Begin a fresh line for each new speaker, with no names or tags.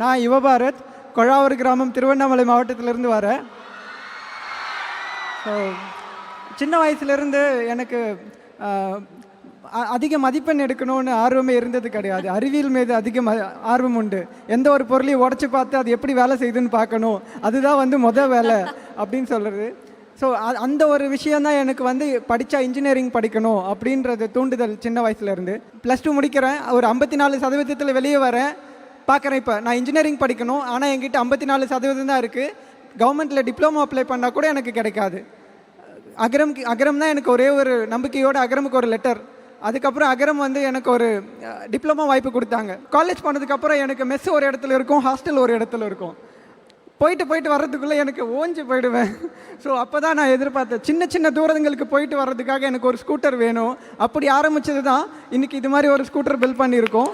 நான் யுவபாரத், கொழாவூர் கிராமம், திருவண்ணாமலை மாவட்டத்திலிருந்து வரேன். ஸோ சின்ன வயசுலேருந்து எனக்கு அதிக மதிப்பெண் எடுக்கணும்னு ஆர்வமே இருந்தது கிடையாது. அறிவியல் மீது அதிக ஆர்வம் உண்டு. எந்த ஒரு பொருளையும் உடச்சி பார்த்து அது எப்படி வேலை செய்யுதுன்னு பார்க்கணும், அதுதான் வேலை அப்படின்னு சொல்கிறது. ஸோ அந்த ஒரு விஷயந்தான் எனக்கு படித்தா இன்ஜினியரிங் படிக்கணும் அப்படின்றது தூண்டுதல் சின்ன வயசுலேருந்து. +2 முடிக்கிறேன், ஒரு 54% வெளியே வரேன். பார்க்குறேன் இப்போ நான் இன்ஜினியரிங் படிக்கணும், ஆனால் என்கிட்ட 54% தான் இருக்குது. கவர்மெண்ட்டில் டிப்ளமோ அப்ளை பண்ணால் கூட எனக்கு கிடைக்காது. அகரம் தான் எனக்கு ஒரே ஒரு நம்பிக்கையோடு அகரமுக்கு ஒரு லெட்டர். அதுக்கப்புறம் அகரம் எனக்கு ஒரு டிப்ளமோ வாய்ப்பு கொடுத்தாங்க. காலேஜ் போனதுக்கப்புறம் எனக்கு மெஸ் ஒரு இடத்துல இருக்கும், ஹாஸ்டல் ஒரு இடத்துல இருக்கும். போயிட்டு வர்றதுக்குள்ளே எனக்கு ஓஞ்சி போயிடுவேன். ஸோ அப்போ தான் நான் எதிர்பார்த்தேன், சின்ன சின்ன தூரங்களுக்கு போயிட்டு வர்றதுக்காக எனக்கு ஒரு ஸ்கூட்டர் வேணும். அப்படி ஆரம்பித்தது தான் இன்றைக்கி இது மாதிரி ஒரு ஸ்கூட்டர் பில்ட் பண்ணியிருக்கோம்.